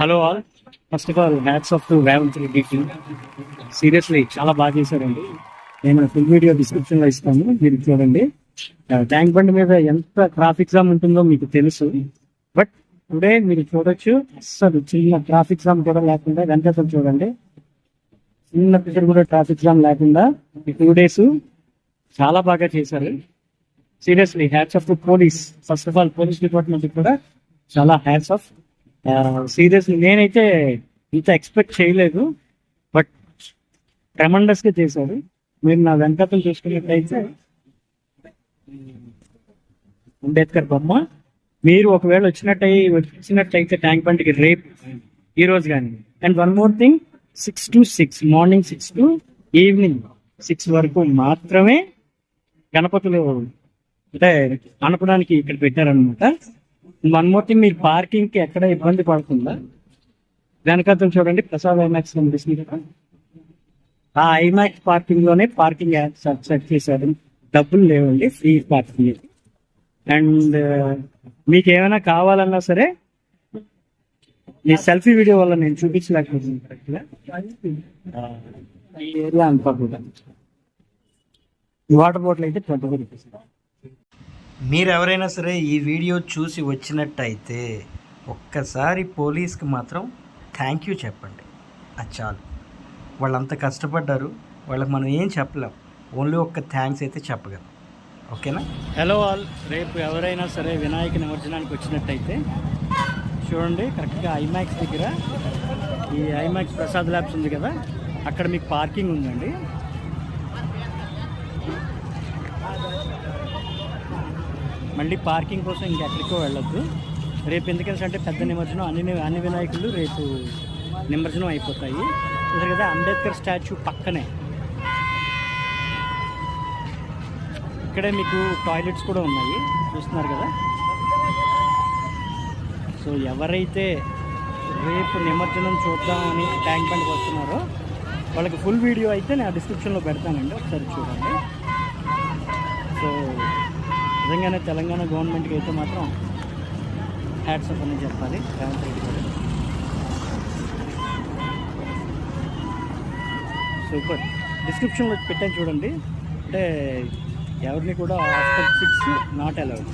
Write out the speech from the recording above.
Hello all, first of all hats off to Revanth రెడ్డికి. Seriously చాలా బాగా చేశారండి. నేను ఫుల్ వీడియో డిస్క్రిప్షన్లో ఇస్తాను, మీరు చూడండి. ట్యాంక్ బండ్ మీద ఎంత ట్రాఫిక్ జామ్ ఉంటుందో మీకు తెలుసు. బట్ టుడే మీరు చూడొచ్చు, అసలు చిన్న ట్రాఫిక్ జామ్ కూడా లేకుండా వెనకాల చూడండి, చిన్న పిల్లలు కూడా ట్రాఫిక్ జామ్ లేకుండా ఈ 2 days చాలా బాగా చేశారు. Seriously hats off to police. First of all police department కూడా చాలా హ్యాట్స్ ఆఫ్. సీరియస్లీ నేనైతే ఇంత ఎక్స్పెక్ట్ చేయలేదు, బట్ ట్రెమండస్ గా చేశారు. మీరు నా వెంకటం చూసుకున్నట్టయితే అంబేద్కర్ బొమ్మ, మీరు ఒకవేళ వచ్చినట్టయితే ట్యాంక్ బండికి రేపు ఈ రోజు కానీ. And one more thing, 6 to 6 morning 6 to evening 6 వరకు మాత్రమే గణపతులు అంటే అనపడానికి ఇక్కడ పెట్టారనమాట. వన్ మోర్ థింగ్, మీరు పార్కింగ్ కి ఎక్కడ ఇబ్బంది పడుతుందా వెనకాల చూడండి, ప్రసాద్ ఐమాక్స్ కనిపిస్తుంది కదా, ఆ ఐమాక్స్ పార్కింగ్ లోనే పార్కింగ్ సెట్ చేశారు. డబ్బులు లేవండి, ఫ్రీ పార్కింగ్. అండ్ మీకు ఏమైనా కావాలన్నా సరే ఈ సెల్ఫీ వీడియో వల్ల నేను చూపించలేకపోతుంది కరెక్ట్గా. ఈ ఏరియా అంతా కూడా వాటర్ బాటిల్ అయితే 20 రూపీస్. మీరు ఎవరైనా సరే ఈ వీడియో చూసి వచ్చినట్టయితే ఒక్కసారి పోలీస్కి మాత్రం థ్యాంక్ యూ చెప్పండి, అది చాలు. వాళ్ళంతా కష్టపడ్డారు, వాళ్ళకి మనం ఏం చెప్పలేం, ఓన్లీ ఒక్క థ్యాంక్స్ అయితే చెప్పగలం. ఓకేనా? హలో ఆల్, రేపు ఎవరైనా సరే వినాయక నిమజ్జనానికి వచ్చినట్టయితే చూడండి, కరెక్ట్గా ఐమాక్స్ దగ్గర ఈ ఐమాక్స్ ప్రసాద్ ల్యాబ్స్ ఉంది కదా, అక్కడ మీకు పార్కింగ్ ఉందండి. మళ్ళీ పార్కింగ్ కోసం ఇంకెక్కడికో వెళ్ళొద్దు రేపు. ఎందుకంటే పెద్ద నిమజ్జనం, అన్ని వినాయకులు రేపు నిమజ్జనం అయిపోతాయి. చూసారు కదా, అంబేద్కర్ స్టాచ్యూ పక్కనే ఇక్కడే మీకు టాయిలెట్స్ కూడా ఉన్నాయి, చూస్తున్నారు కదా. సో ఎవరైతే రేపు నిమజ్జనం చూద్దామని ట్యాంక్ బండ్కి వస్తున్నారో వాళ్ళకి ఫుల్ వీడియో అయితే నేను డిస్క్రిప్షన్లో పెడతానండి, ఒకసారి చూడండి. సో నిజంగానే తెలంగాణ గవర్నమెంట్కి అయితే మాత్రం హ్యాట్స్ ఆఫ్ అని చెప్పాలి, రేవంత్ రెడ్డి గారు. సూపర్. డిస్క్రిప్షన్లో పెట్టాను చూడండి. అంటే ఎవరిని కూడా ఆఫ్టర్ 6 నాట్ అలౌడ్.